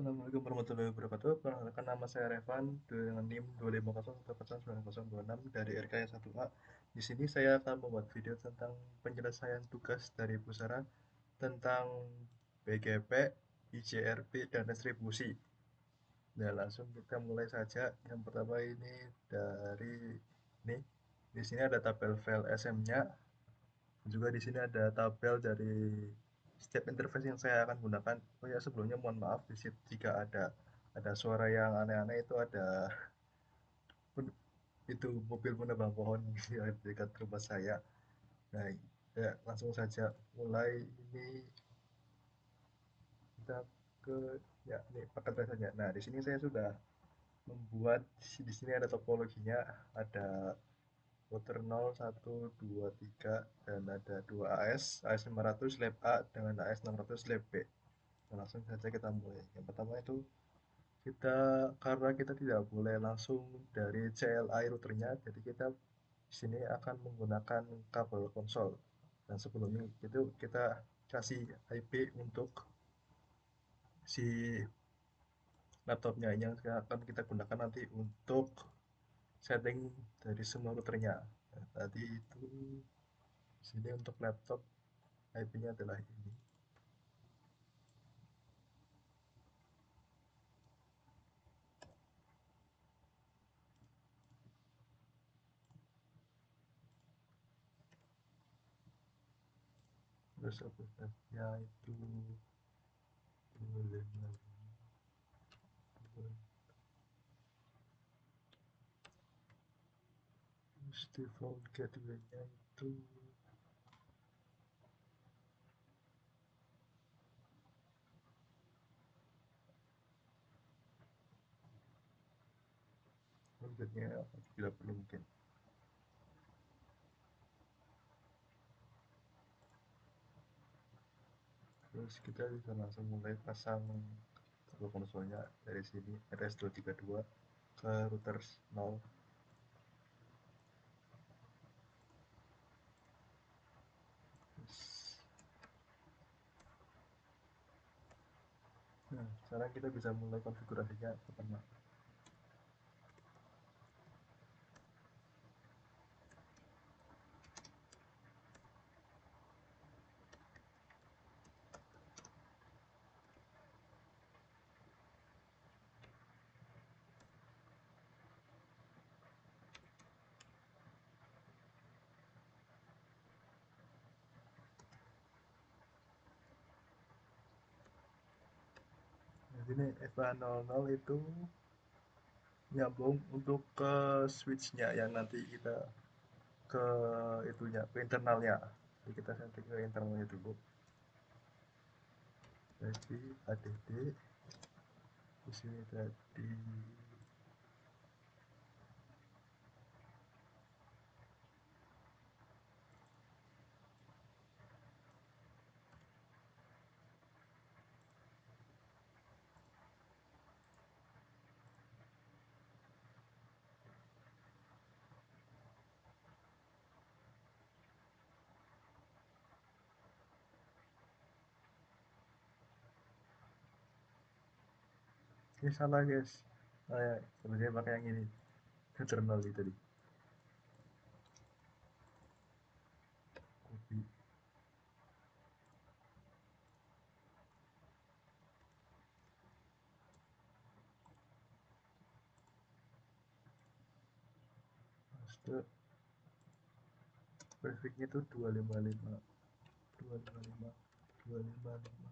Assalamualaikum warahmatullahi wabarakatuh. Perkenalkan nama saya Revan dengan NIM 250149026 dari RK1A. Di sini saya akan membuat video tentang penyelesaian tugas dari Pusara tentang BGP, IJRP, dan distribusi. Nah, langsung kita mulai saja. Yang pertama ini dari ini. Di sini ada tabel file SM-nya. Juga di sini ada tabel dari setiap interface yang saya akan gunakan. Oh ya, sebelumnya mohon maaf di situ jika ada suara yang aneh-aneh. Itu ada itu mobil menebang pohon di dekat rumah saya. Nah, ya, langsung saja mulai. Ini kita ke, ya, ini paket saja. Nah, di sini saya sudah membuat. Di sini ada topologinya, ada router 0, 1, 2, 3, dan ada 2 AS 500 lab A dengan AS 600 lab B. Nah, langsung saja kita mulai. Yang pertama itu karena kita tidak boleh langsung dari CLI routernya, jadi kita di sini akan menggunakan kabel konsol. Dan sebelumnya itu kita kasih IP untuk si laptopnya yang akan kita gunakan nanti untuk setting dari semua routernya. Nah, tadi itu sini untuk laptop IP-nya adalah ini. Terus aplikasinya itu boleh, terus default gateway-nya itu targetnya bila perlu mungkin. Terus kita bisa langsung mulai pasang kabel konsolnya dari sini RS232 ke router 0. Nah, sekarang kita bisa mulai konfigurasinya pertama. Nah, ini FA00 itu nyambung untuk ke switchnya yang nanti kita ke itunya, ke internalnya. Jadi kita setting ke internalnya dulu. Jadi ADD di sini tadi. Ini salah guys. Sebenarnya pakai yang ini, internal itu tadi. Copy. Paste. Prefixnya itu 255 255 255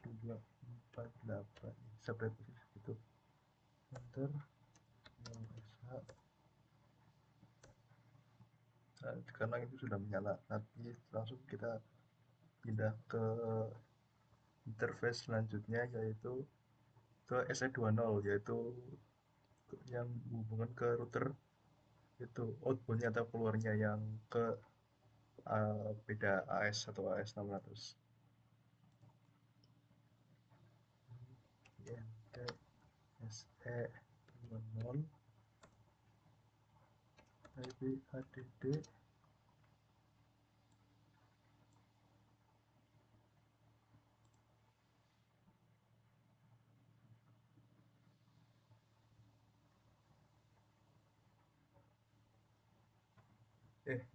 248 separate itu. Enter. Nah, karena itu sudah menyala, nanti langsung kita pindah ke interface selanjutnya, yaitu ke SE20, yaitu yang hubungan ke router. Itu outputnya atau keluarnya yang ke beda AS atau AS 600. SE20 IP ADD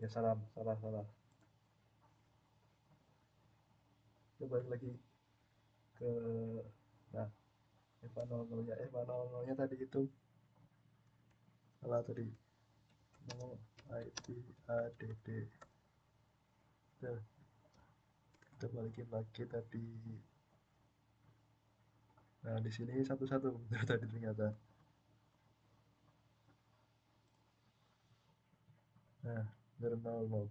Ya salah, salah, salah. Coba lagi ke, nah, EVA 00 nya, EVA 00 nya tadi itu salah tadi. No IP ADD. Tuh, kita balikin lagi tadi. Nah, di sini satu-satu tadi ternyata. Nah, benar 00.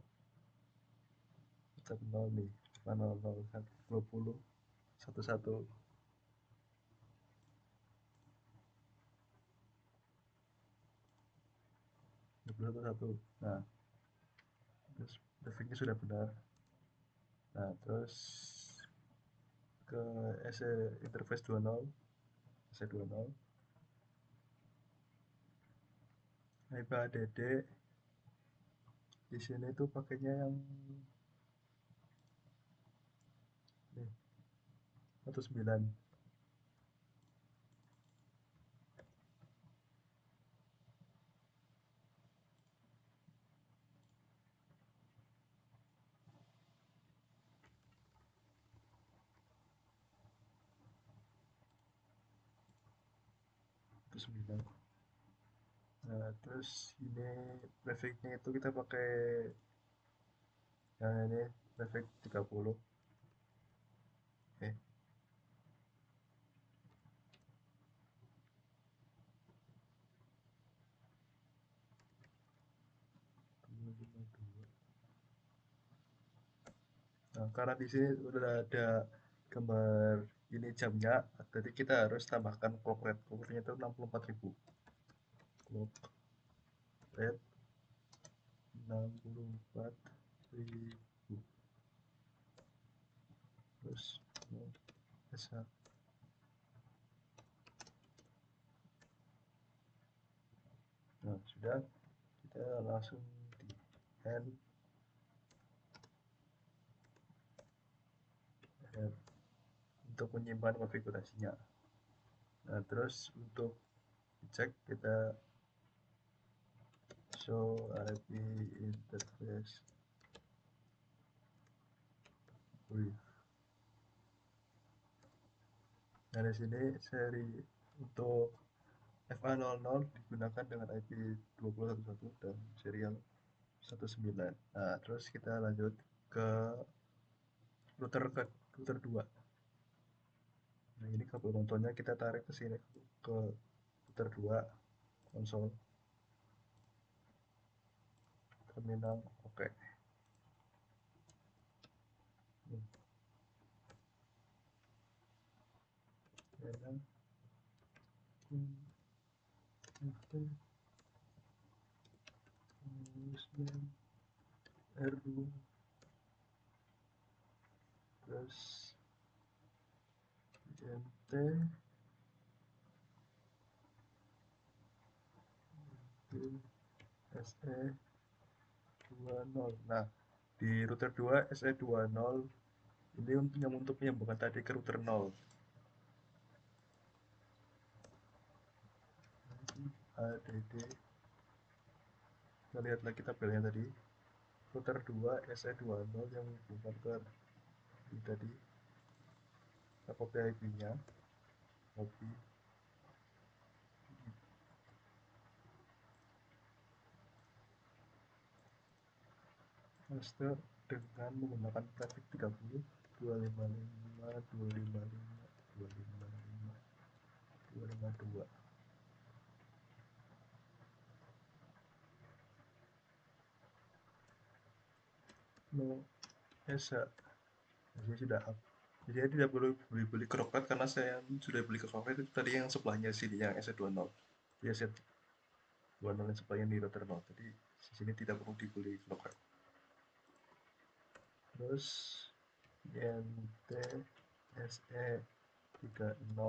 Tetap 0 nih. EVA 00 20 satu-satu. 21 satu. Nah, terus grafiknya sudah benar. Nah, terus ke SE interface 20, SE 20. IP ADD di sini tuh pakainya yang nih 19. 19. Nah, terus ini grafiknya itu kita pakai yang ini grafik 30. Eh, 252. Nah, karena di sini udah ada gambar ini jamnya, jadi kita harus tambahkan clock rate. Clock rate-nya itu 64.000. Clock rate 64.000. Terus bisa. Nah, sudah, kita langsung di end. Untuk menyimpan konfigurasinya. Nah, terus untuk cek kita show IP interface brief. Nah, di sini seri untuk FA00 digunakan dengan IP 2011 dan serial 19. Nah, terus kita lanjut ke router 2. Nah, ini kabel kontrolnya kita tarik ke sini ke router 2 konsol terminal. Oke. Dan R2 terus GMT SE20. Nah, di router 2 SE20 ini untuk menyambungkan tadi ke router 0. ADD. Kita lihat lagi tabelnya tadi. Router 2 SE20 yang menghubungkan ke ini tadi. Kita copy IP-nya. Copy. Master dengan menggunakan traffic 30, 255, 255, 255, 252. No, Esa. Jadi sudah up. Jadi tidak perlu beli Crockett karena saya sudah beli ke Crockett itu tadi yang sebelahnya sini yang S20. Dia set 20 yang sebelahnya di router 0. Jadi di sini tidak perlu dibeli Crockett. Terus NT SE30.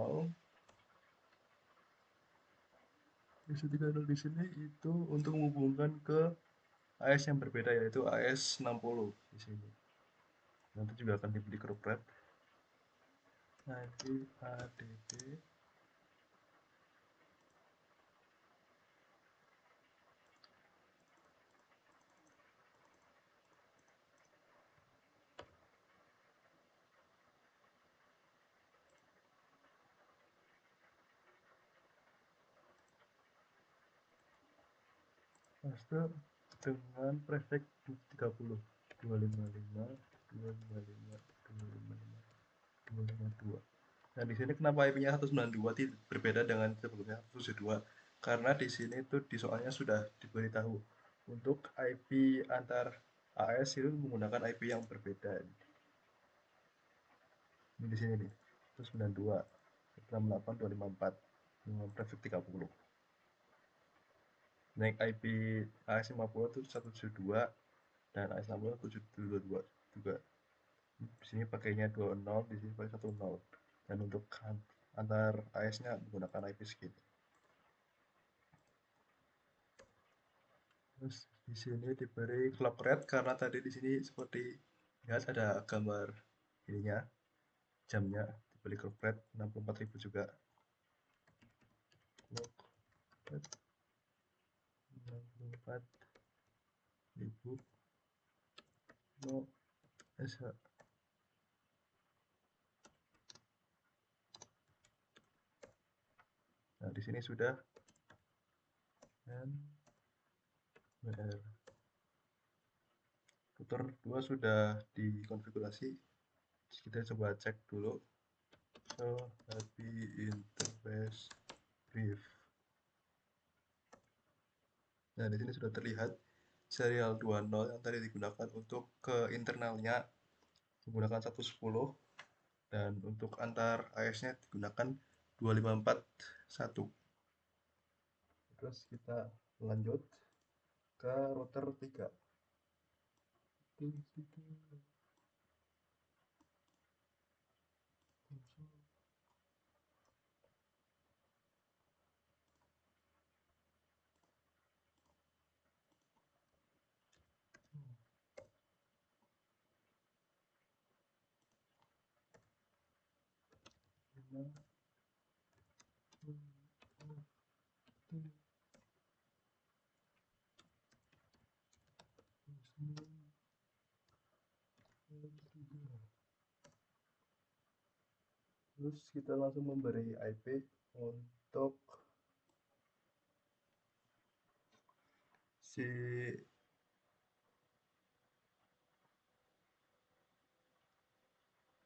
SE30 di sini itu untuk menghubungkan ke AS yang berbeda yaitu AS60 di sini. Nanti juga akan dibeli Crockett. Nanti ADD. paste dengan prefix 30 255 255 255 252. Nah, di sini kenapa IP-nya 192 berbeda dengan sebelumnya 172? Karena di sini tuh di soalnya sudah diberitahu untuk IP antar AS itu menggunakan IP yang berbeda. Ini di sini nih, 192 168 254 dengan prefix 30. Naik IP AS50 itu 172 dan AS60 722 juga. Di sini pakainya 20, di sini pakai 10. Dan untuk antar AS-nya menggunakan IP segini. Terus di sini diberi clock rate karena tadi di sini seperti lihat ada gambar ininya, jamnya diberi clock rate 64.000 juga. Clock rate 64.000 no SH. Nah, di sini sudah dan BR. Router 2 sudah dikonfigurasi. Kita coba cek dulu. So, happy interface brief. Nah, di sini sudah terlihat serial 20 yang tadi digunakan untuk ke internalnya menggunakan 110 dan untuk antar AS-nya digunakan 2541. Terus kita lanjut ke router 3. Terus kita langsung memberi IP untuk si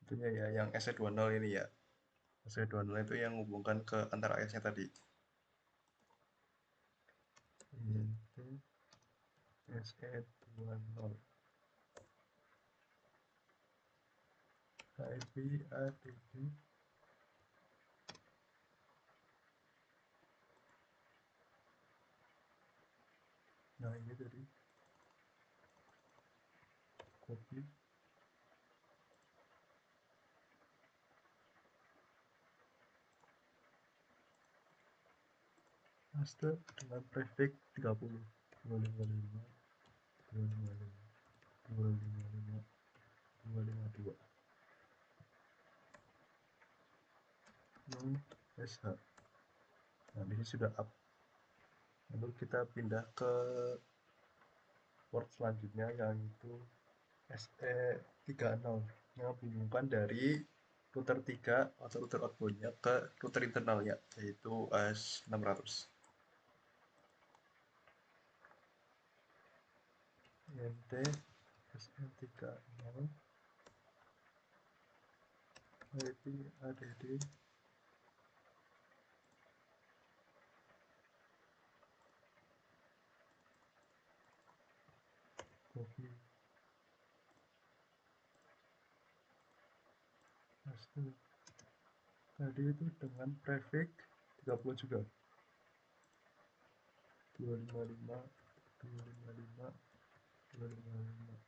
itunya ya, yang SE20 ini ya. SE20 itu yang menghubungkan ke antara AS-nya tadi. SE20 IP ADD. Nah, ini tadi copy paste dengan prefix 30 255 255 255 252 SH. Nah, ini sudah up. Lalu kita pindah ke port selanjutnya yaitu SE30 yang menghubungkan dari router 3 atau router outbound-nya ke router internalnya yaitu AS600. INT SE30 IP ADD copy paste tadi itu dengan prefix 30 juga 255 255 255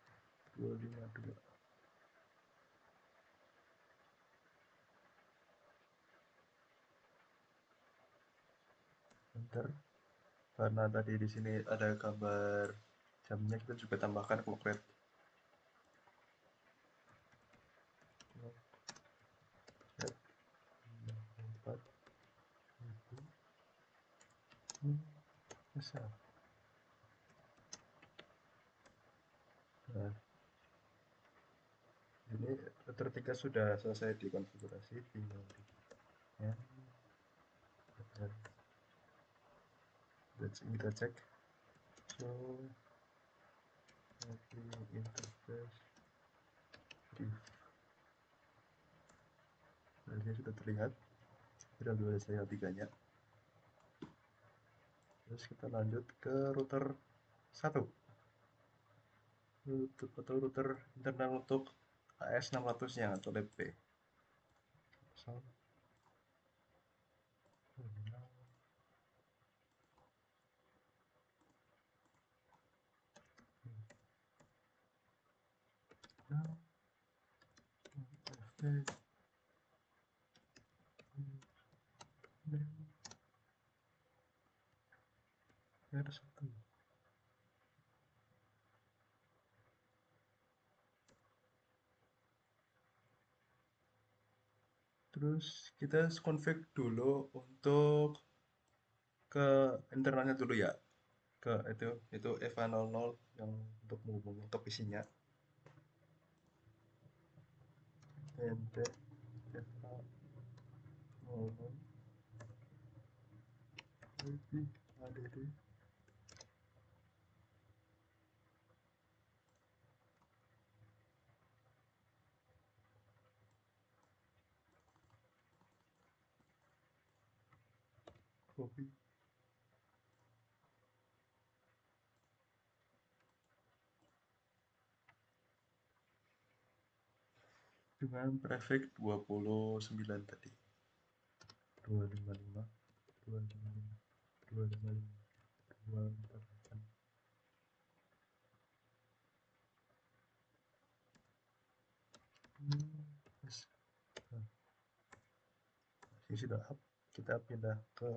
252. Enter. Karena tadi di sini ada gambar jamnya, kita juga tambahkan clock rate. Bisa. Nah, ini router 3 sudah selesai dikonfigurasi, tinggal ya. Kita cek show interface brief. Nah, ini sudah terlihat, sudah dua saya tiganya. Terus kita lanjut ke router 1 atau router internal untuk AS600 nya atau LAN B. R1. Terus kita config dulu untuk ke internalnya dulu ya, ke itu EVA00 yang untuk menghubungi ke PC-nya. NT EVA00 IP ADD copy dengan prefix 29 tadi. 255 255 255 248. Yes. Nah, ini sudah up. Kita pindah ke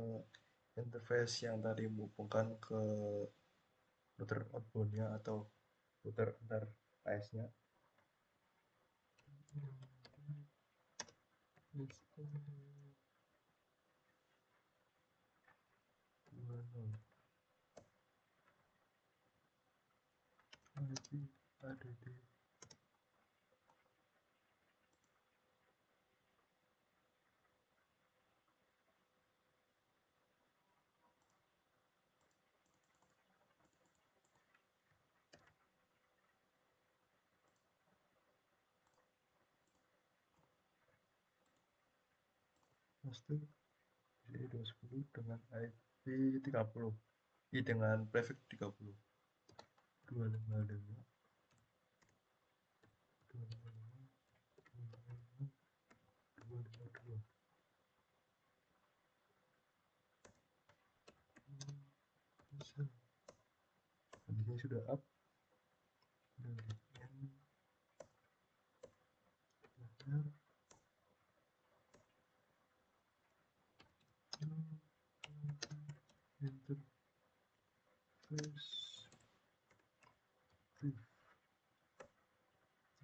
interface yang tadi menghubungkan ke router outbound-nya atau router antar AS-nya. IP ADD master JE210 dengan IP 30 dengan prefix 30 255 255 252. Kondisinya sudah up.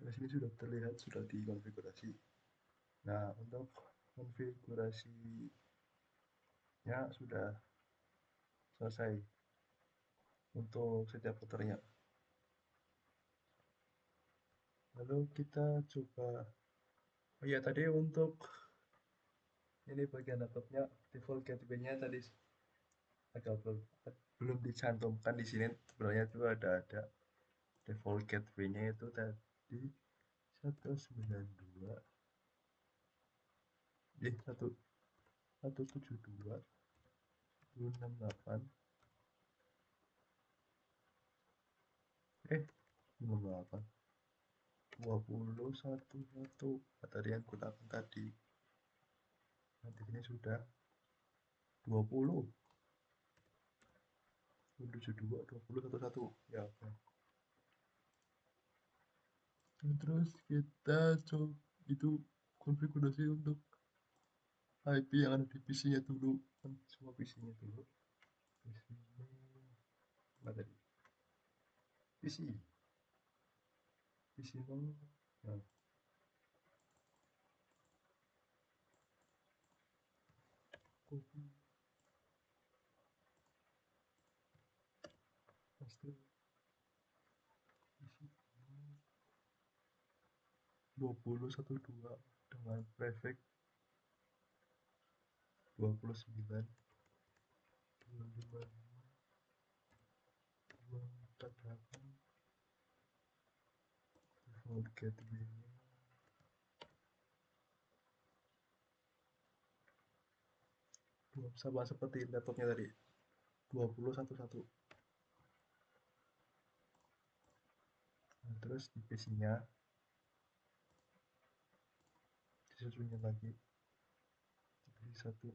Nah, sini sudah terlihat, sudah dikonfigurasi. Nah, untuk konfigurasinya sudah selesai untuk setiap routernya. Lalu kita coba, oh ya tadi untuk ini bagian laptopnya, default gateway-nya tadi agak belum dicantumkan di sini. Sebenarnya itu ada default gateway-nya itu tadi 192 172 268 211 tadi yang gunakan tadi. Nanti ini sudah 20 72 20 11 ya, oke. Terus kita coba itu konfigurasi untuk IP yang ada di PC-nya dulu, kan semua PC-nya dulu. PC-nya apa tadi? PC 0. Nah, copy paste PC 2012 dengan prefix 29 255 48 default gateway sama seperti laptopnya tadi 2011. Nah, terus di PC nya disusunnya lagi di satu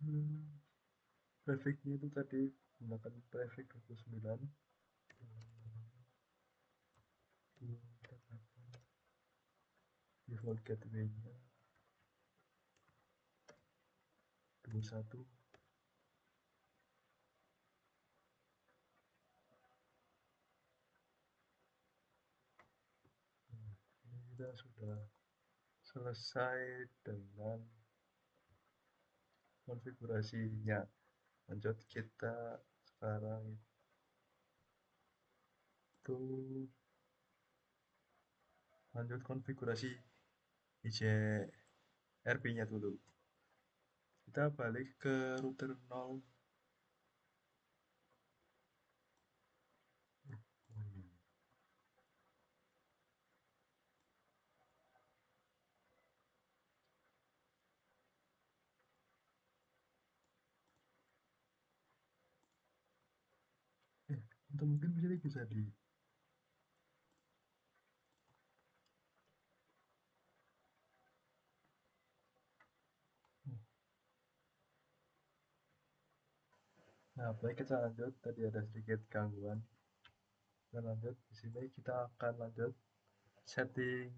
copy prefix-nya itu tadi menggunakan prefix 29 default gateway-nya 21. Ini kita sudah selesai dengan konfigurasinya. Lanjut kita sekarang itu lanjut konfigurasi IJRP-nya dulu. Kita balik ke router 0. Atau mungkin bisa di Nah, baik kita lanjut. Tadi ada sedikit gangguan. Kita lanjut. Di sini kita akan lanjut setting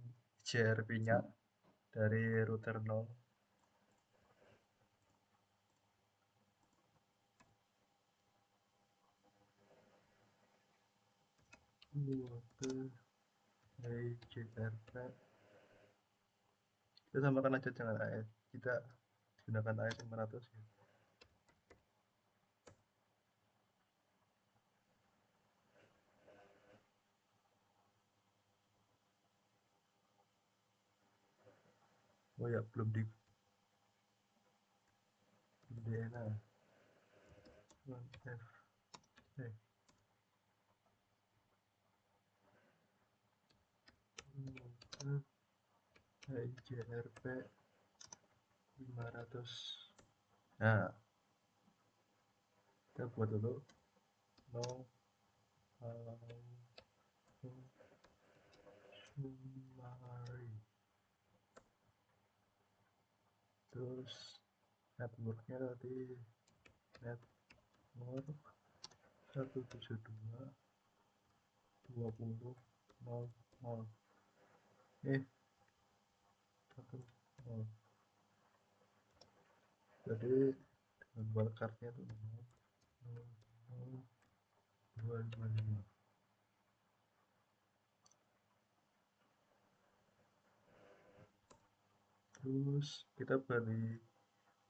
JRP-nya dari router 0. Router JRP. Kita samakan aja dengan AS. Kita gunakan AS 500 ya. Oh ya, belum di DNA 1F JRP 500. Nah, kita buat dulu no summary. Terus networknya tadi network 172.20.00 10. Jadi dengan wildcardnya itu 0.255. Terus kita beri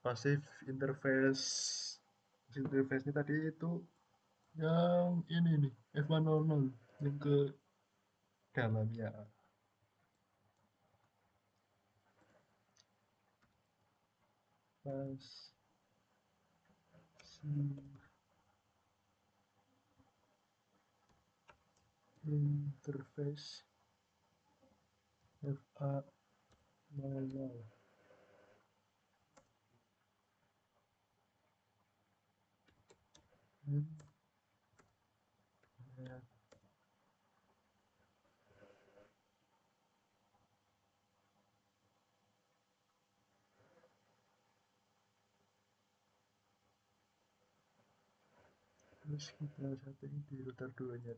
passive interface. Passive interface ini tadi itu yang ini nih F100 yang ke dalamnya. Pas interface FA00. Terus kita setting di router 2 nya.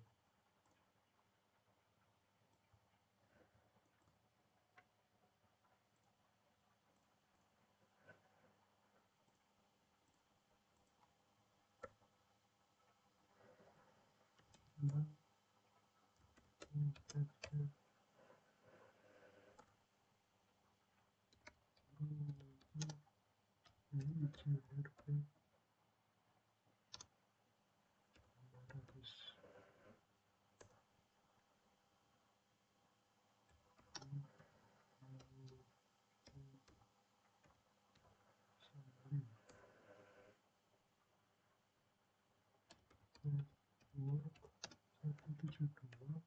172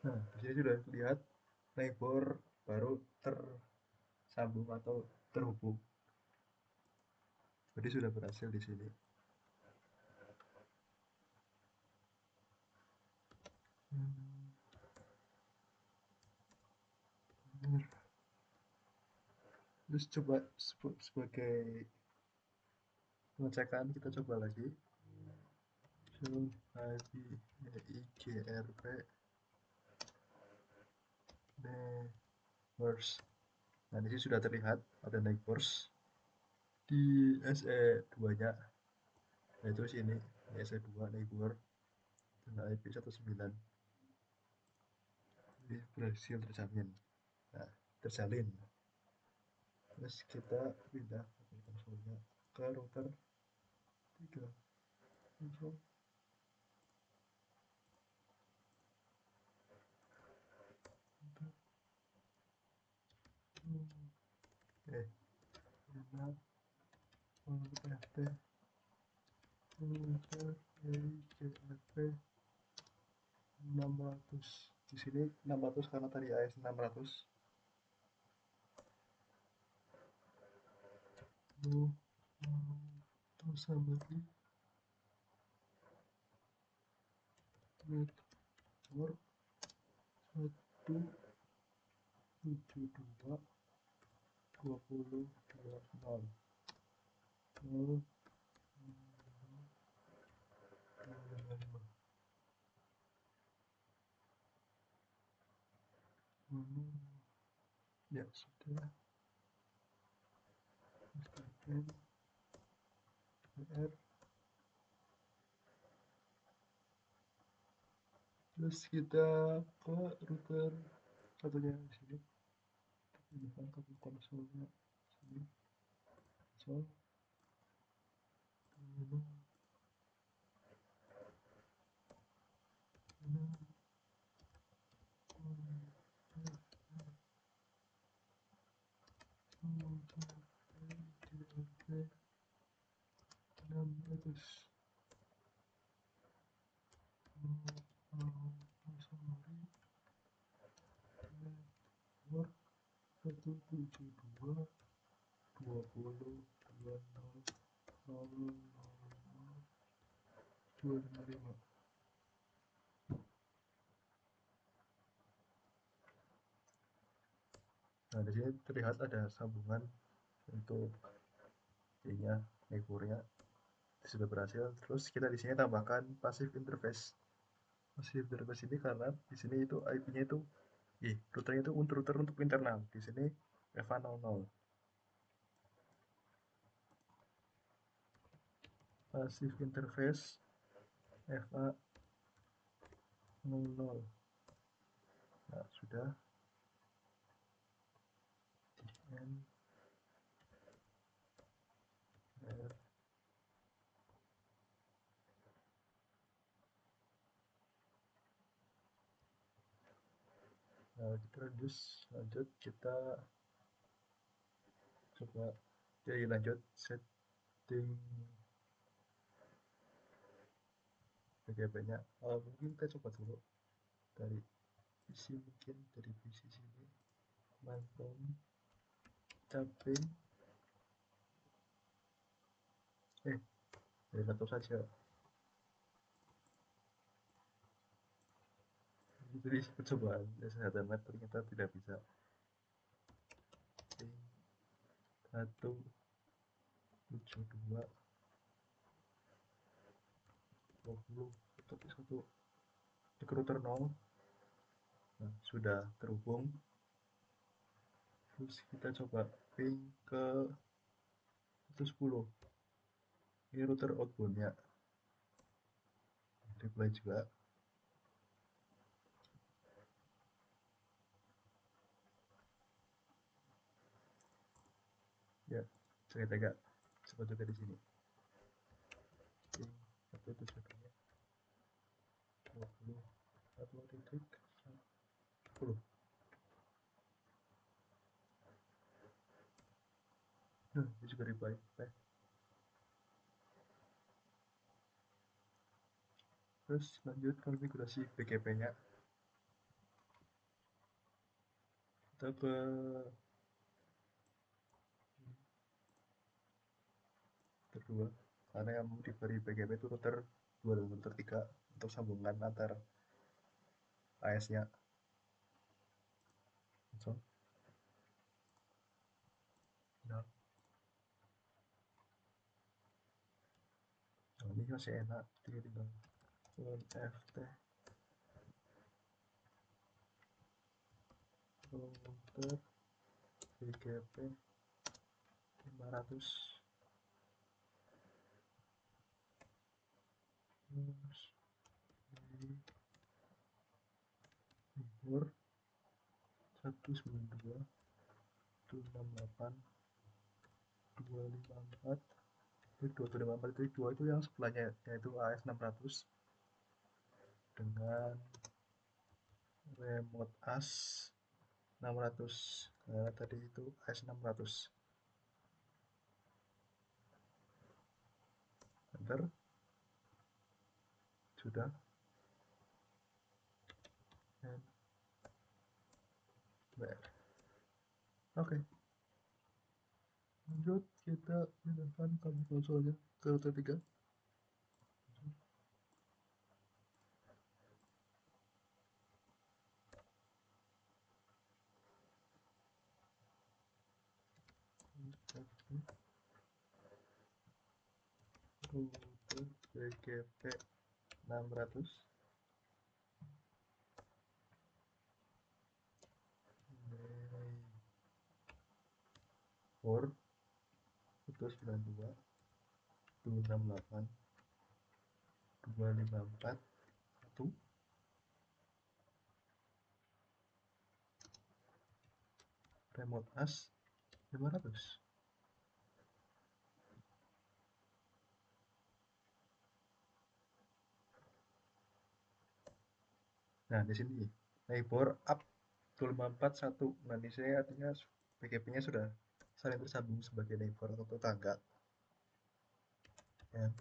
Nah, di sini sudah lihat neighbor baru tersambung atau terhubung. Jadi sudah berhasil di sini. Terus coba sebagai pengecekan kita coba lagi. Show IGRP neighbors. Nah, di sini sudah terlihat ada neighbors di SE2 nya, yaitu sini SE2 neighbor dengan IP 19. Jadi berhasil terjamin. Nah, terjalin. Terus kita pindah ke konsolnya ke router 3 konsol. Enak PFT router IGRP 600. Di sini 600 karena tadi AS 600. Summary network 172 20 20 ya sudah. PR. Terus kita ke router satunya di sini. Pindahkan ke konsolnya sini. Konsol. Satu tujuh dua 20 255. Nah, di sini terlihat ada sambungan untuk ininya, neighbornya sudah berhasil. Terus kita di sini tambahkan passive interface. Passive interface ini karena di sini itu IP-nya itu routernya itu untuk router untuk internal. Di sini EVA00. Passive interface EVA00. Nah, sudah. Nah, kita lanjut kita coba jadi lanjut setting PGP-nya. Mungkin kita coba dulu dari PC, mungkin dari PC sini mantom tapping dari laptop saja. Jadi percobaan kesehatan web ternyata tidak bisa. 172 20 1 router 0. Nah, sudah terhubung. Terus kita coba ping ke 110. Ini router outbound-nya. Reply juga. Ya, jaga-jaga. Coba juga di sini. Ping 172 20 1.10. Nah, ini juga replay. Terus lanjut konfigurasi BGP-nya. Kita ke kedua, karena yang diberi BGP itu router 2 dan router 3 untuk sambungan antar AS-nya. So, nah, ini masih enak, tinggal FT router BGP 500 terus nomor 192.168.254. Ini 254 itu 2 itu yang sebelahnya, yaitu AS 600 dengan remote AS 600. Nah, tadi itu AS 600. Enter. Sudah. Dan Oke. Lanjut, kita pindahkan kabel konsolnya ke router 3. Router BGP 600 for 192 268 254 1 remote AS 500. Nah, di sini neighbor up 254 1. Nah, di sini artinya BGP-nya sudah saling tersambung sebagai neighbor atau tetangga. Ya.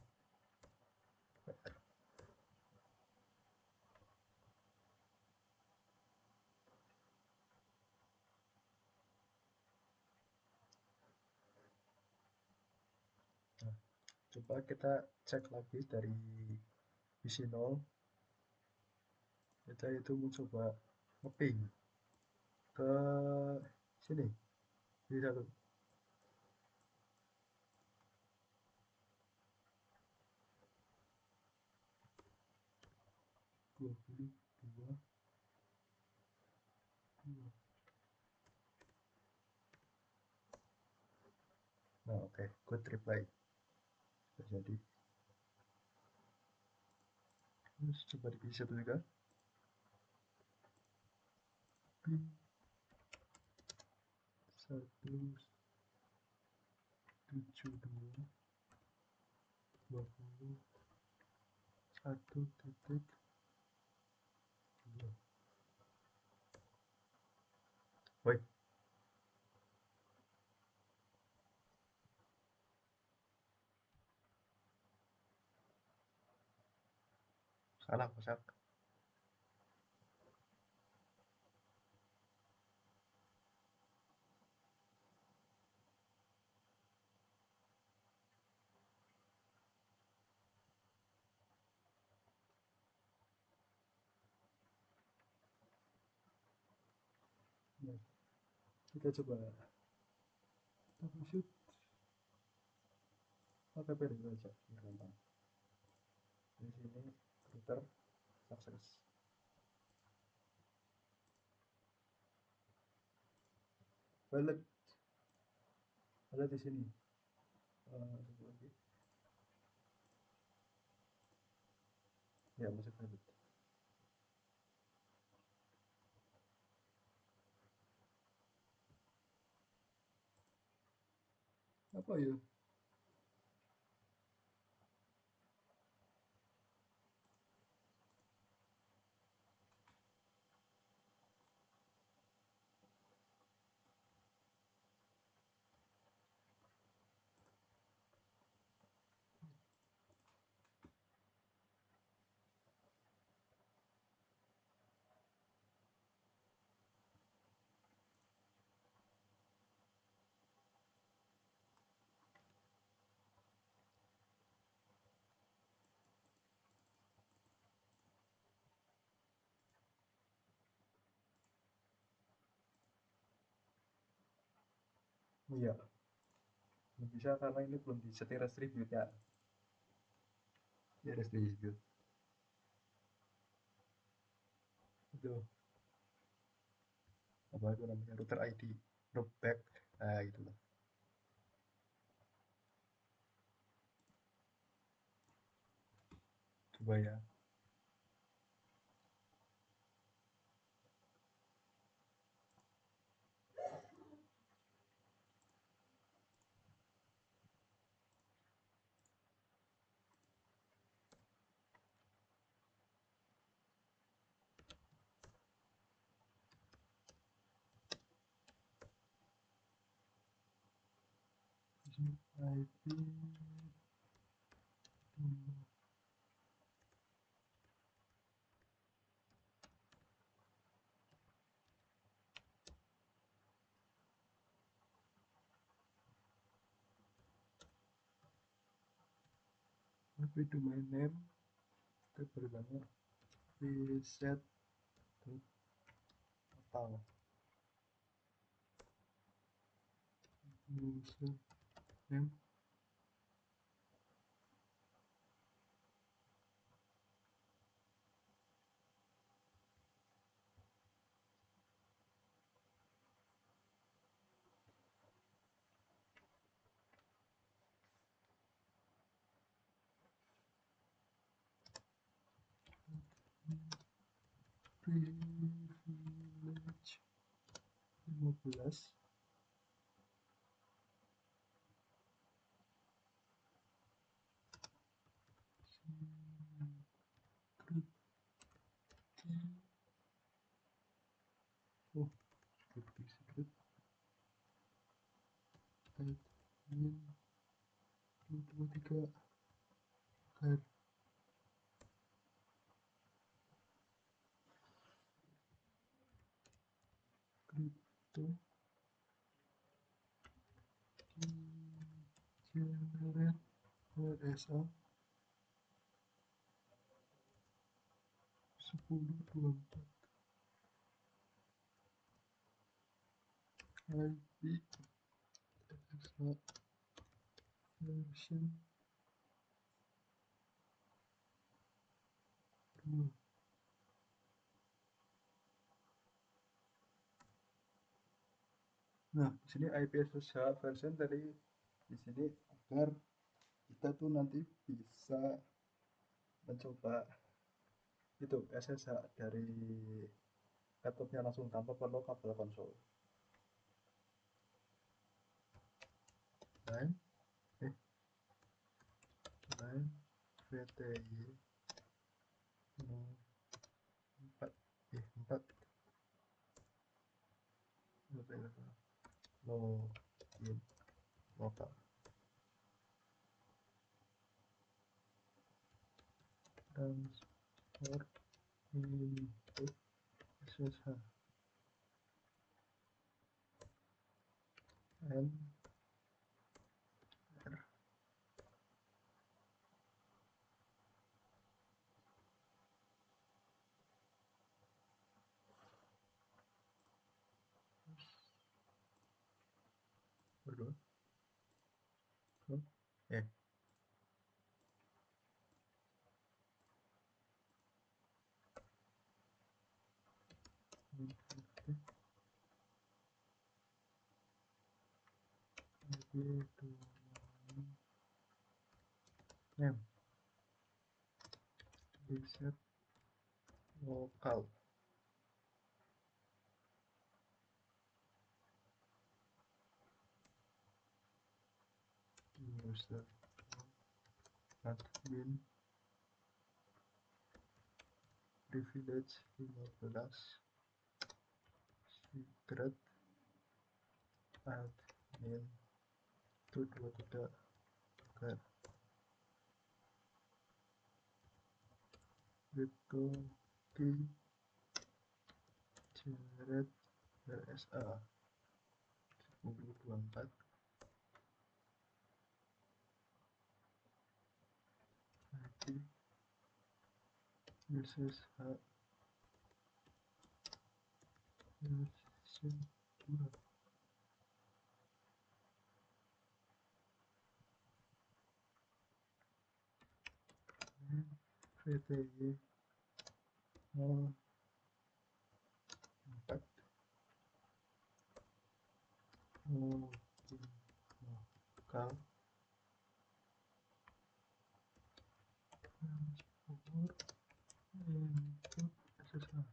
Nah, coba kita cek lagi dari PC 0. Kita itu mencoba ngeping ke sini di 1 22 2. Nah, oke, good reply terjadi. Terus coba di PC 1 juga. Ping 172 21.2. Woi, salah masak. Nah, kita coba troubleshoot pakai dulu aja, gampang. Di sini router sukses. Balik ada di sini. Coba lagi. Ya, masih valid. Apa ya? Iya, belum bisa karena ini belum disetir distribute ya. Ya distribute itu apa itu namanya router ID loopback, nah gitu lah. Coba ya. IP domain name kita berikannya reset total user name privilege 15 secret key, oh secret admin 223 add crypto key generate RSA 1024 IP RSA version 2. Nah, di sini IP SSH version tadi di sini agar kita tuh nanti bisa mencoba itu SSH dari laptopnya langsung tanpa perlu kabel konsol. Line, line VTY 4 4 login lokal transport input SSH and berdua eh name reset lokal user admin privilege 15 secret admin 223 agar crypto key generate RSA 1024 IP SSH version 2. VTY 04 lokal transport input SSH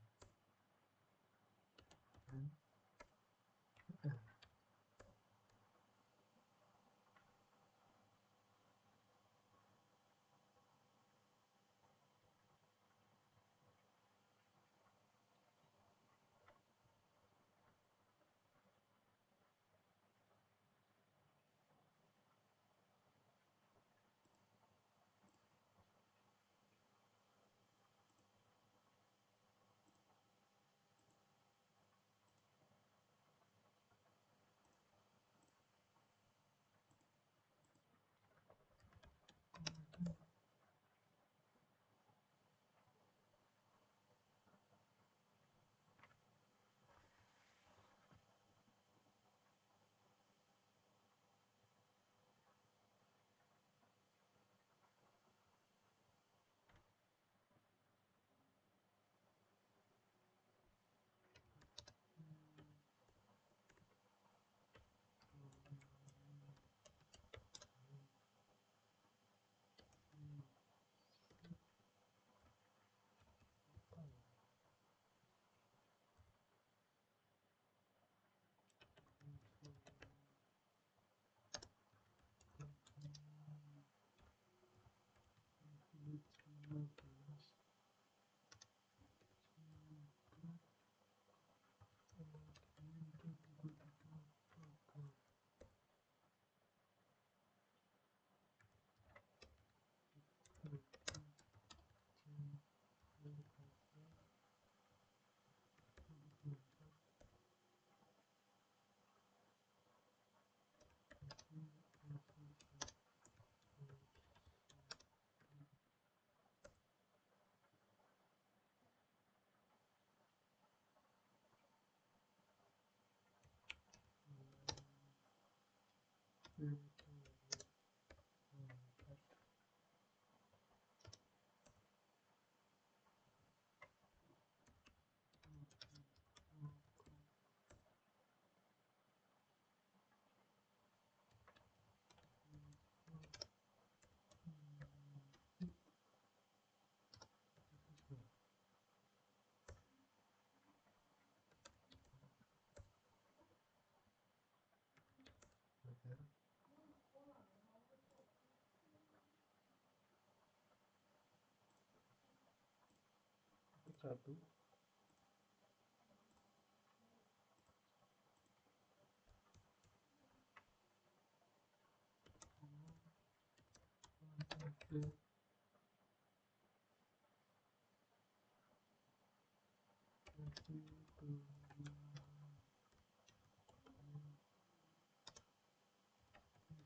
satu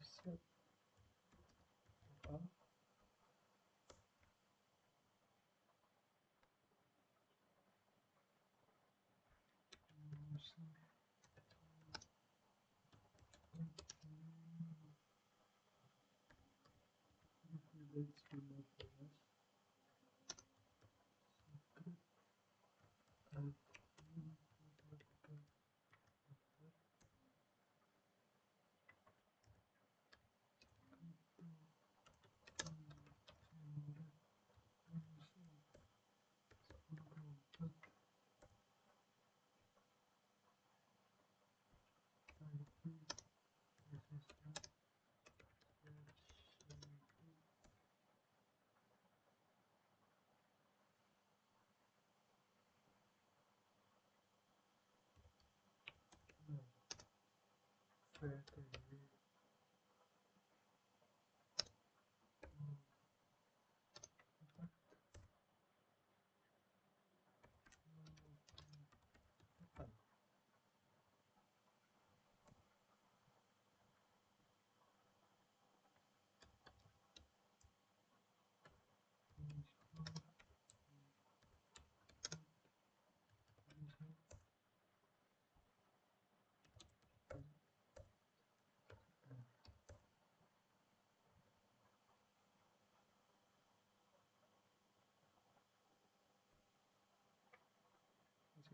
set lokal privilege 15 VTY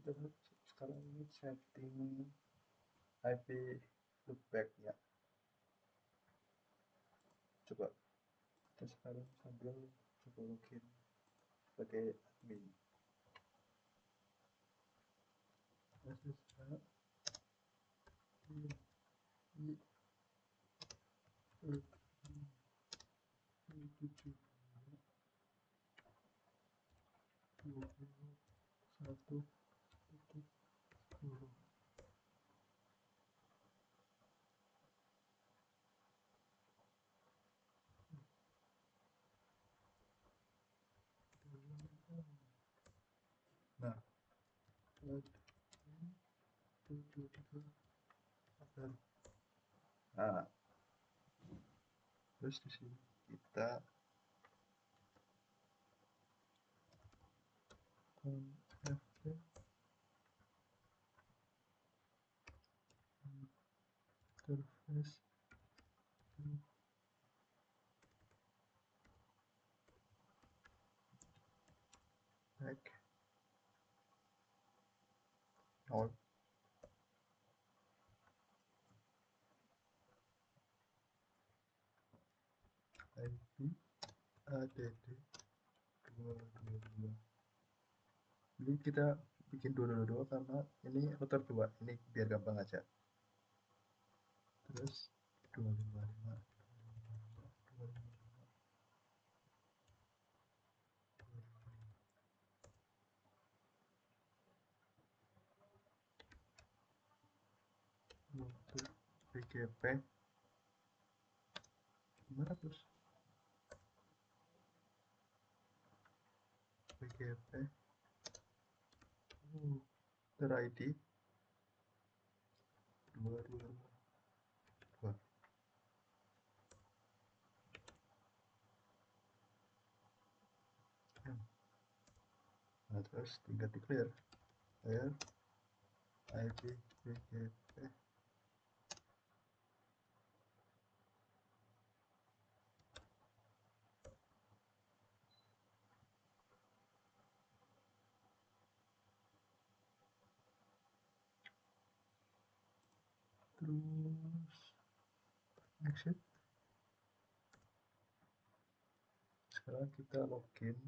Terus sekarang ini setting IP loopback ya. Coba kita sekarang sambil coba login sebagai admin. SSH I 7.21.10. Nah, nah, terus di sini kita interface back all IP add 222. Jadi kita bikin 222 karena ini router 2, ini biar gampang aja. Terus 255 untuk BGP 500 BGP router ID 222. Nah, terus tinggal di clear IP BGP terus exit. Sekarang kita login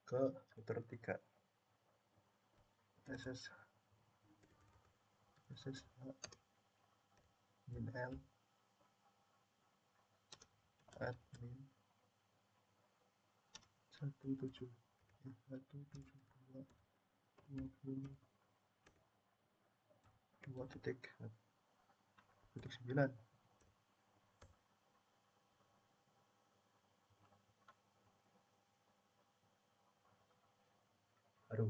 ke router 3 SSH min L admin 172.22.9. Aduh,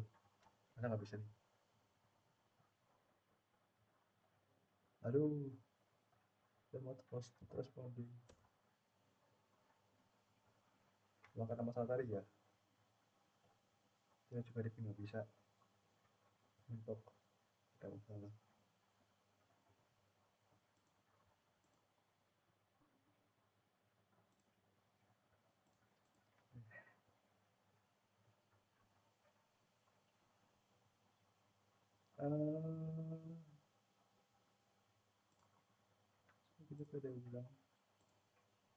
mana nggak bisa nih. Aduh, remote host responding. Karena masalah tadi ya. Kita coba di nggak bisa. Untuk ada masalah. Kita pada ulang.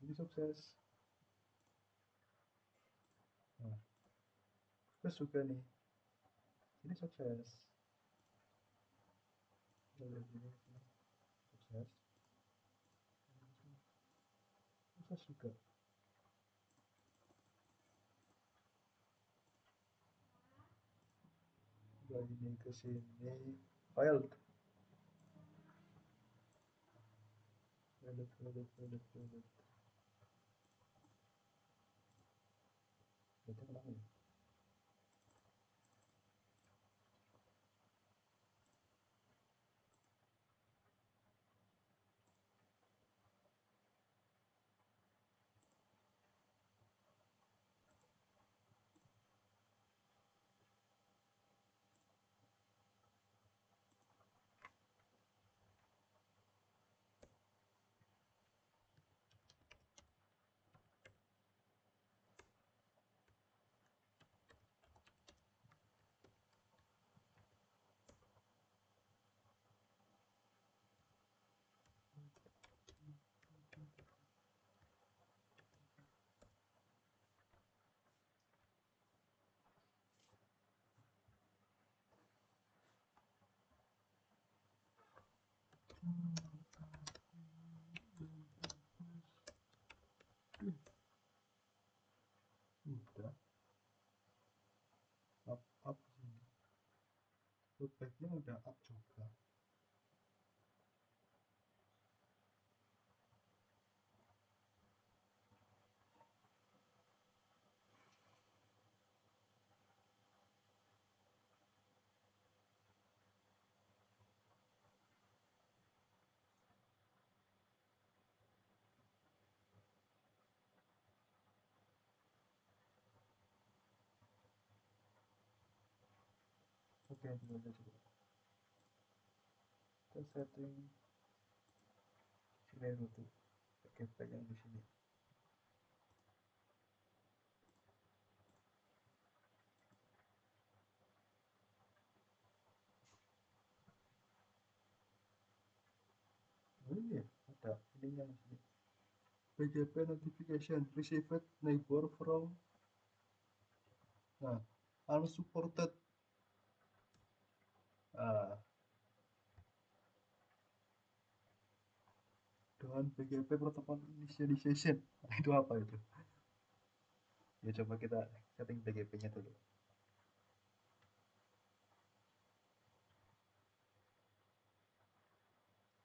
Ini sukses. Nah, sukses juga nih. Ini sukses. Sukses. Sukses juga. Ini ke sini failed. Berarti kenapa ya? udah up juga. Oke, dulu aja coba. Kita setting sini dulu tuh. Oke, pegang di sini. Oh iya, ada ininya di sini. PGP notification received neighbor from, nah, unsupported. Ah, dengan PGP protocol initialization. Nah, itu apa itu? Ya coba kita setting PGP-nya dulu.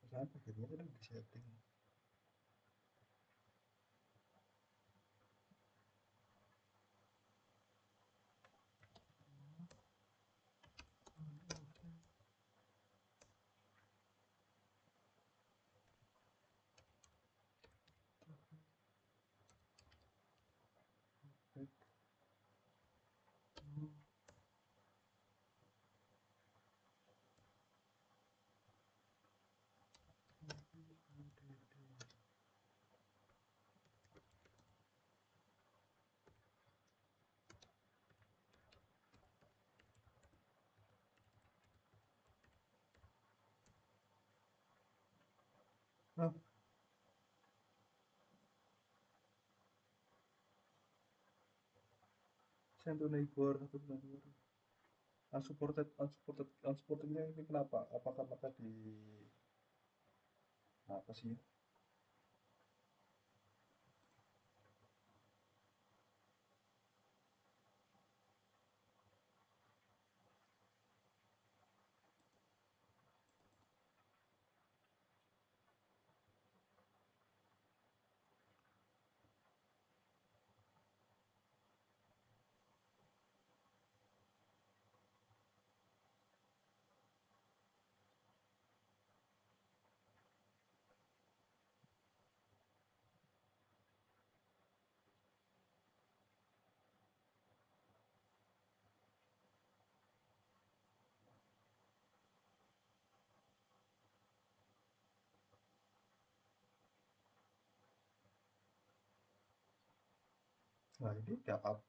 Misalnya PGP-nya kan di setting. Nah, send to neighbor satu neighbor. Unsupportednya ini kenapa? Apa karena tadi apa sih? Nah, ini udah up,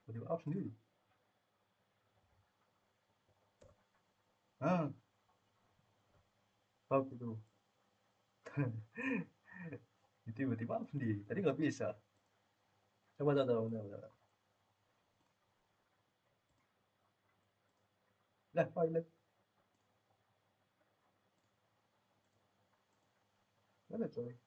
udah up sendiri. Ah, up gitu. Itu tiba-tiba up sendiri. Tadi nggak bisa. Coba, coba, coba, coba. Lah, pilot. Mana coy?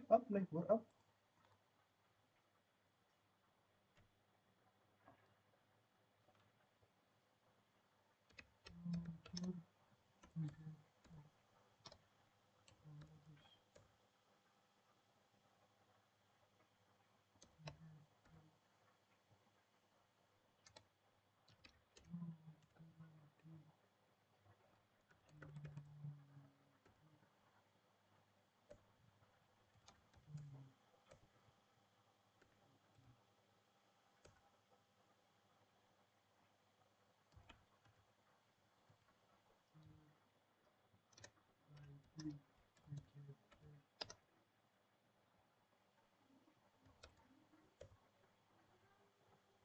Up, neighbor up.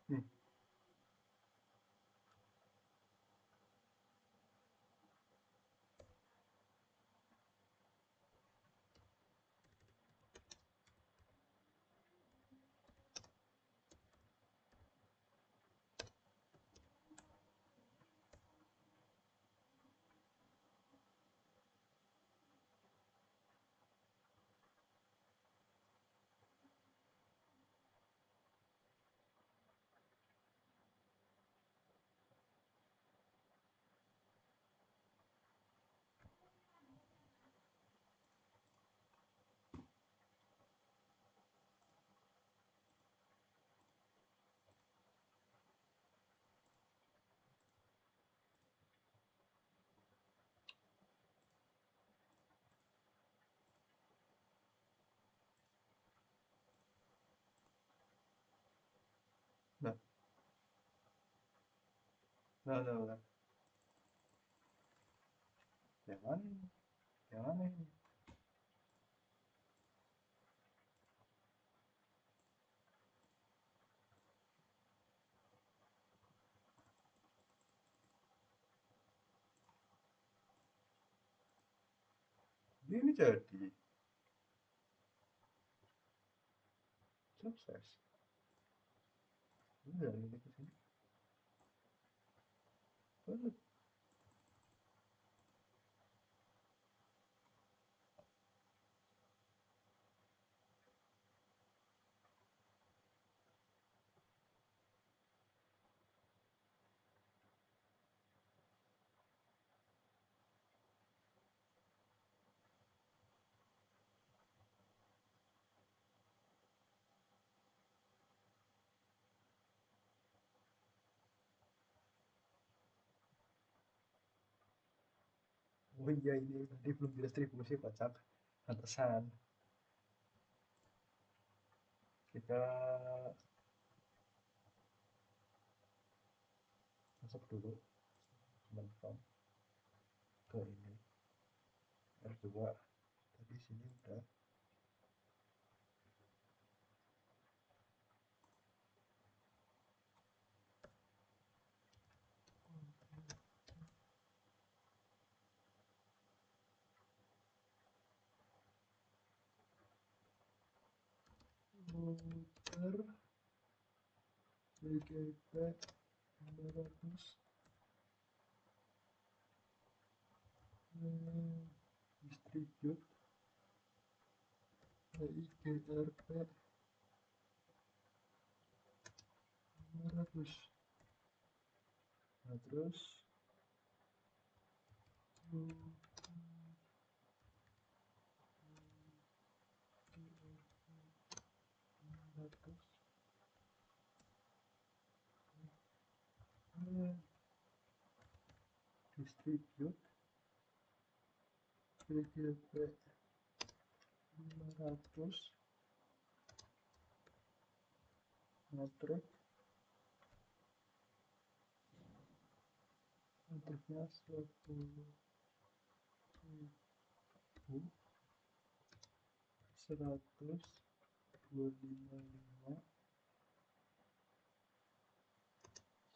Nih, Nah, nah, nah. Yang mana ini? Ini jadi sukses. Udah, ini ke sini. Balik. Oh iya, ini tadi belum didistribusi kocak. Pantesan. Kita masuk dulu mentom ke ini R2. Tadi sini udah. Router BGP 200 distribute IGRP 500. Nah, terus distribute BGP 500 metric, metriknya 10.000 125.5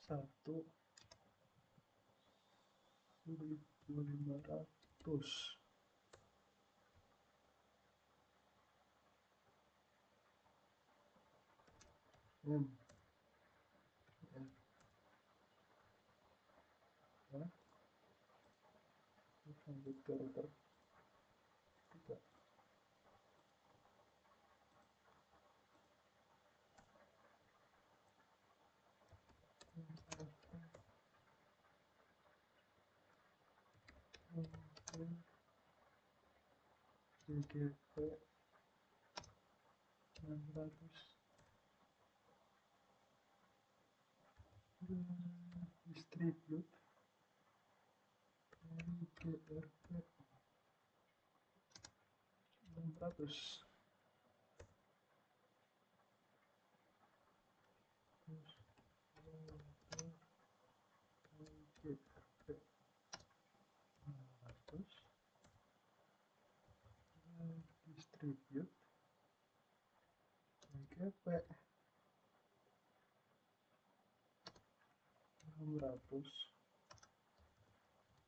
1.500. M ya, lanjut ke router 3. BGP 600 distribute IGRP 600. Terus IGRP 600 distribute IGP 600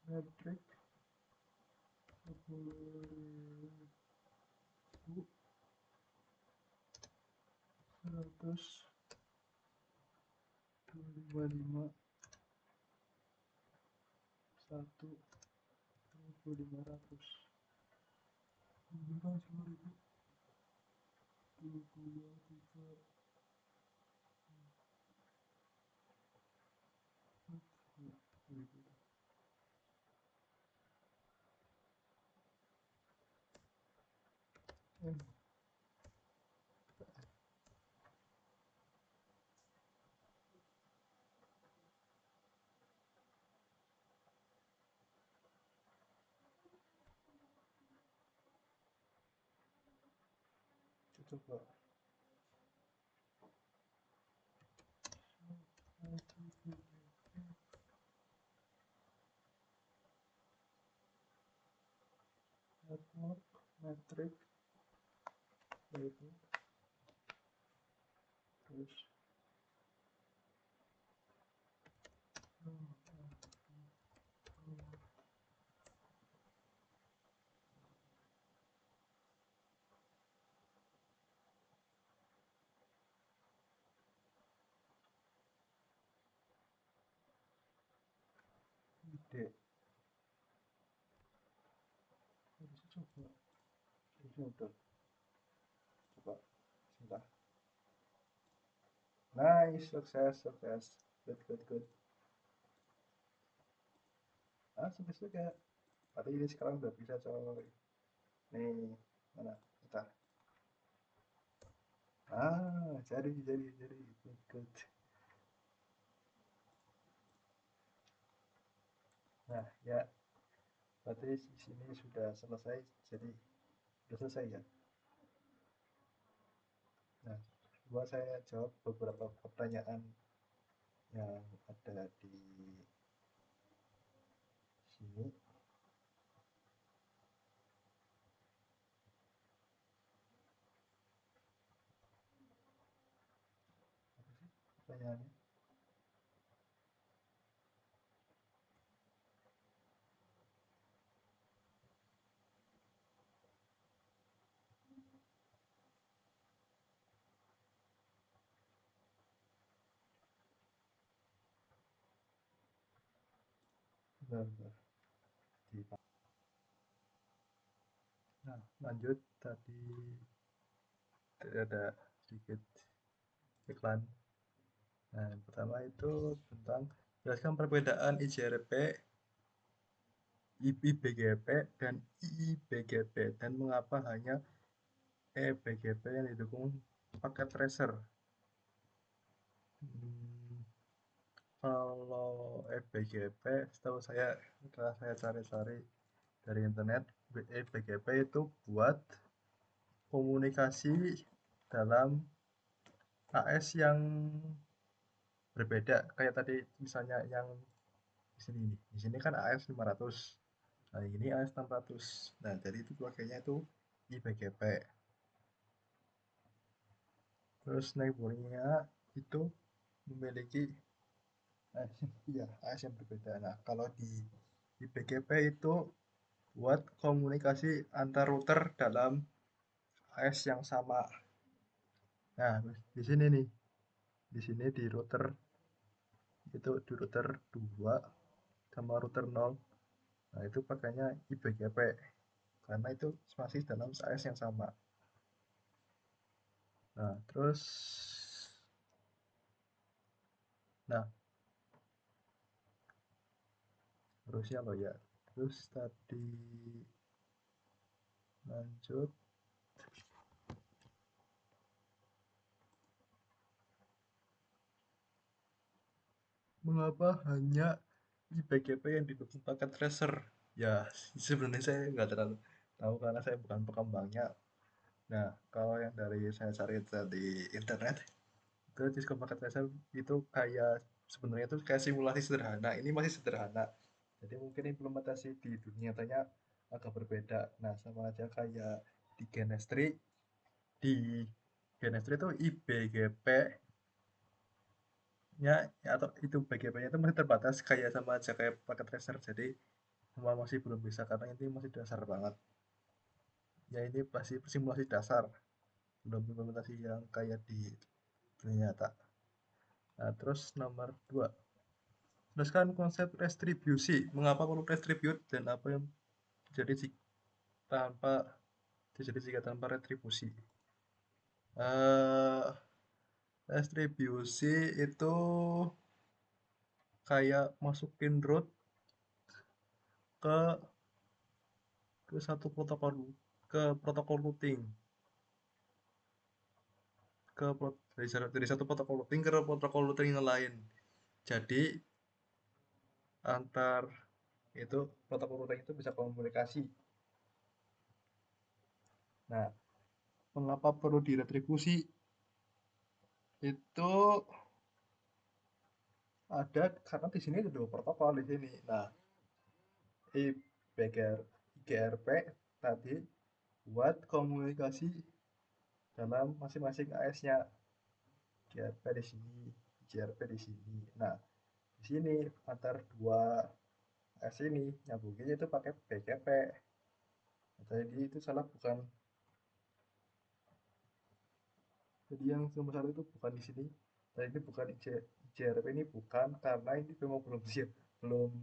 metric 10.125 1.500 bukan 10.000 22 3 kita coba metrik itu terus ide harus coba coba sebentar. Nice, sukses, good. Sukses juga. Tapi ini sekarang udah bisa coy. Nih, mana? Bentar. Jadi, good. Nah, ya, berarti di sini sudah selesai. Jadi, sudah selesai ya. Nah, coba saya jawab beberapa pertanyaan yang ada di sini. Apa sih pertanyaannya? Bentar. Nah, lanjut tadi ada sedikit iklan. Nah, yang pertama itu tentang jelaskan perbedaan IJRP, IBGP, dan IIBGP dan mengapa hanya EBGP yang didukung paket tracer. Kalau EBGP, setahu saya setelah saya cari-cari dari internet, EBGP itu buat komunikasi dalam AS yang berbeda. Kayak tadi misalnya yang di sini nih. Di sini kan AS 500. Nah, ini AS 600. Nah, jadi itu pakainya itu IBGP. Terus neighbornya itu memiliki AS yang berbeda. Nah, kalau di IBGP itu buat komunikasi antar router dalam AS yang sama. Nah, di sini nih. Di sini di router itu di router 2 sama router 0. Nah, itu pakainya IBGP karena itu masih dalam AS yang sama. Nah, nah, harusnya lo ya. Terus tadi lanjut, mengapa hanya IBGP yang didukung paket tracer? Ya, sebenarnya saya nggak terlalu tahu karena saya bukan pengembangnya. Nah, kalau yang dari saya cari di internet, itu Cisco Packet Tracer itu kayak sebenarnya itu kayak simulasi sederhana. Ini masih sederhana. Jadi mungkin implementasi di dunia nyatanya agak berbeda. Nah, sama aja kayak di Genestri. Di Genestri itu IBGP-nya atau itu BGP-nya itu masih terbatas kayak sama aja kayak paket tracer. Jadi semua masih belum bisa karena ini masih dasar banget. Ya ini pasti simulasi dasar, belum implementasi yang kayak di dunia nyata. Nah, terus nomor 2, jelaskan konsep restribusi. Mengapa perlu restribute dan apa yang terjadi tanpa jika tanpa retribusi. Eh, restribusi itu kayak masukin root ke satu protokol, ke protokol routing, dari satu protokol routing ke protokol routing yang lain. Jadi antar itu protokol routing itu bisa komunikasi. Nah, mengapa perlu diretribusi? Itu ada karena di sini ada dua protokol di sini. Nah, IGRP tadi buat komunikasi dalam masing-masing AS-nya. GRP di sini, GRP di sini. Nah, di sini antar dua AS ini nyambunginnya itu pakai BGP. Jadi itu salah bukan. Jadi yang nomor satu itu bukan di sini. Dan ini bukan IJRP ini bukan karena ini memang belum siap, belum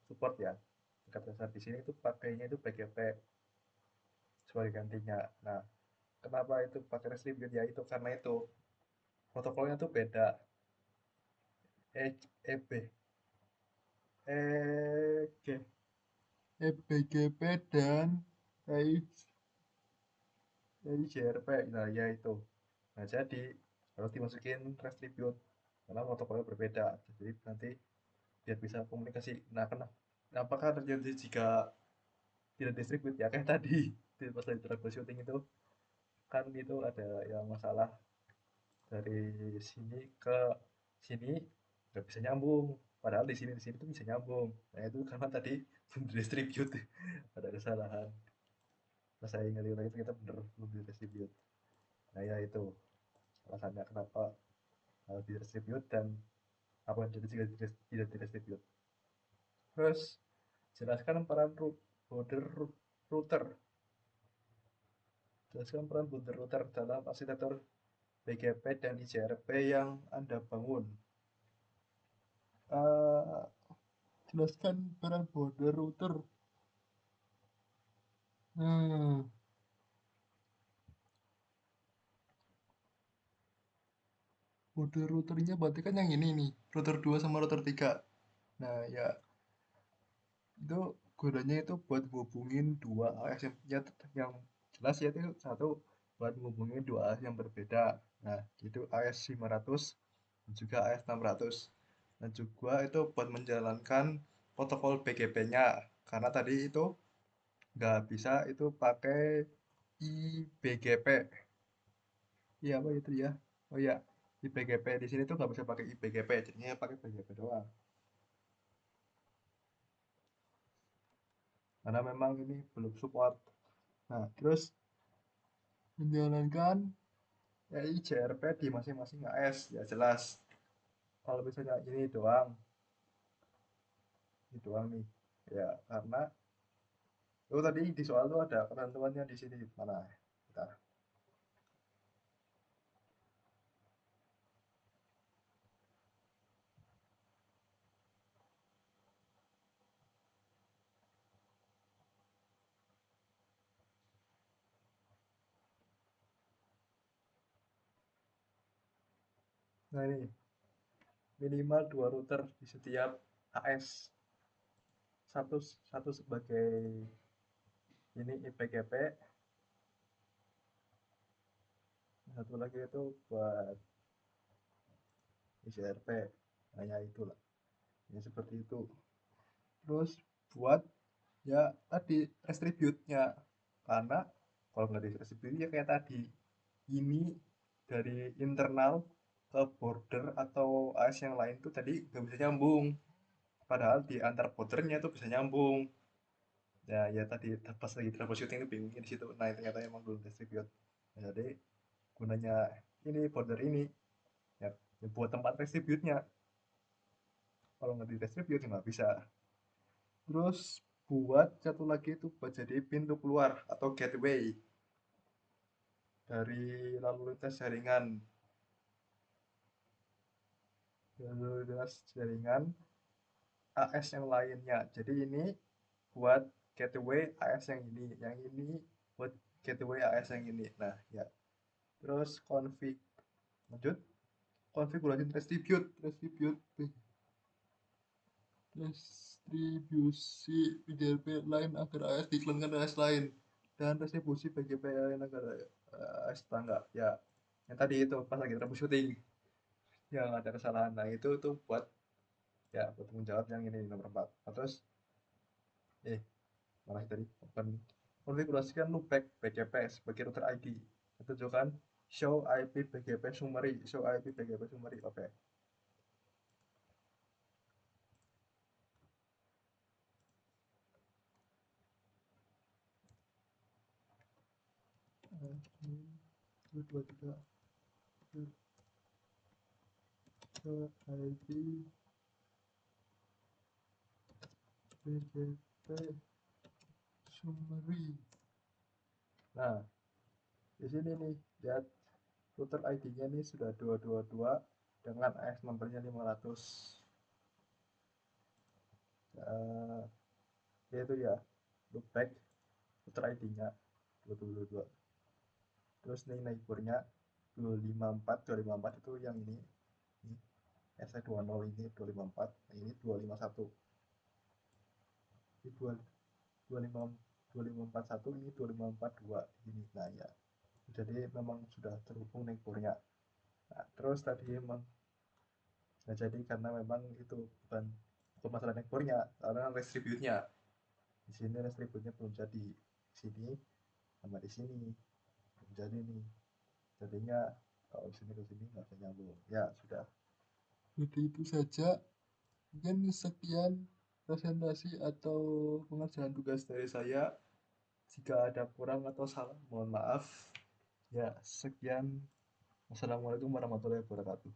support ya. Tingkat dasar di sini itu pakainya itu BGP sebagai gantinya. Nah, kenapa itu pakai restribute ya itu karena itu protokolnya tuh beda. EB, EG, EBGP dan EIJRP. Nah, ya itu. Nah, jadi harus dimasukin restribute karena protokolnya berbeda. Jadi nanti biar bisa komunikasi. Nah, apakah terjadi jika tidak distribute ya kayak tadi di pas lagi troubleshooting itu kan itu ada yang masalah dari sini ke sini nggak bisa nyambung padahal di sini tuh bisa nyambung. Nah itu karena tadi belum distribute ada kesalahan. Pas saya ingat lagi ternyata bener belum distribute. Nah ya itu alasannya kenapa harus distribute dan apa yang jadi jika tidak distribute. Terus jelaskan peran border router. Jelaskan peran border router dalam arsitektur BGP dan IJRP yang Anda bangun. Uh, Jelaskan peran border router. Hmm, border routernya berarti kan yang ini nih, router 2 sama router 3. Nah, ya itu gunanya itu buat hubungin dua AS yang jelas ya itu satu buat hubungin dua AS yang berbeda. Nah, itu AS 500 dan juga AS 600. Dan juga itu buat menjalankan protokol BGP-nya karena tadi itu nggak bisa itu pakai IBGP. Iya apa itu ya? Oh iya, IBGP di sini tuh nggak bisa pakai IBGP, jadinya pakai BGP doang. Karena memang ini belum support. Nah, terus menjalankan JRP di masing-masing AS ya jelas. Kalau misalnya ini doang nih, ya karena itu tadi di soal tuh ada ketentuannya di sini mana? Kita. Nah ini minimal dua router di setiap AS. Satu satu sebagai ini IPGP, satu lagi itu buat ICRP. Nah ya itulah, ya seperti itu. Terus buat ya tadi restribute-nya karena kalau nggak di restribute ya kayak tadi ini dari internal ke border atau AS yang lain tuh tadi nggak bisa nyambung padahal di antar bordernya tuh bisa nyambung. Ya ya tadi pas lagi troubleshooting itu bingungnya di situ. Nah ternyata emang belum distribute. Nah, jadi gunanya ini border ini ya, ya buat tempat restribute-nya. Kalau nggak di distribute ya nggak bisa. Terus buat satu lagi itu buat jadi pintu keluar atau gateway dari lalu lintas jaringan. Lalu lintas jaringan AS yang lainnya. Jadi ini buat gateway AS yang ini. Yang ini buat gateway AS yang ini. Nah, ya. Terus lanjut konfigurasi distribusi PGP lain agar AS diiklankan AS lain dan distribusi PGP lain agar AS tetangga ya yang tadi itu pas lagi troubleshooting yang ada kesalahan. Nah itu tuh buat ya buat tanggung jawab yang ini nomor 4. Nah, terus eh mana sih tadi bukan konfigurasikan loopback BGP sebagai router ID tunjukkan show IP BGP summary oke okay. 1 2 3 ke ID PDP summary. Nah, di sini nih lihat router ID-nya nih sudah 222 dengan AS nomornya 500. Yaitu ya loopback router ID-nya 222. Terus nih neighbornya 254 itu yang ini SI20 ini 254, nah ini 251. Ini 2541, ini 2542 ini. Nah ya, jadi memang sudah terhubung neighbornya. Nah, terus tadi memang nah jadi karena memang itu bukan masalah neighbornya, karena restributnya di sini restributnya belum jadi, di sini sama di sini belum jadi nih, jadinya kalau sini ke sini nggak bisa nyambung ya sudah. Jadi itu saja, mungkin sekian presentasi atau pengerjaan tugas dari saya. Jika ada kurang atau salah mohon maaf ya. Sekian, wassalamualaikum warahmatullahi wabarakatuh.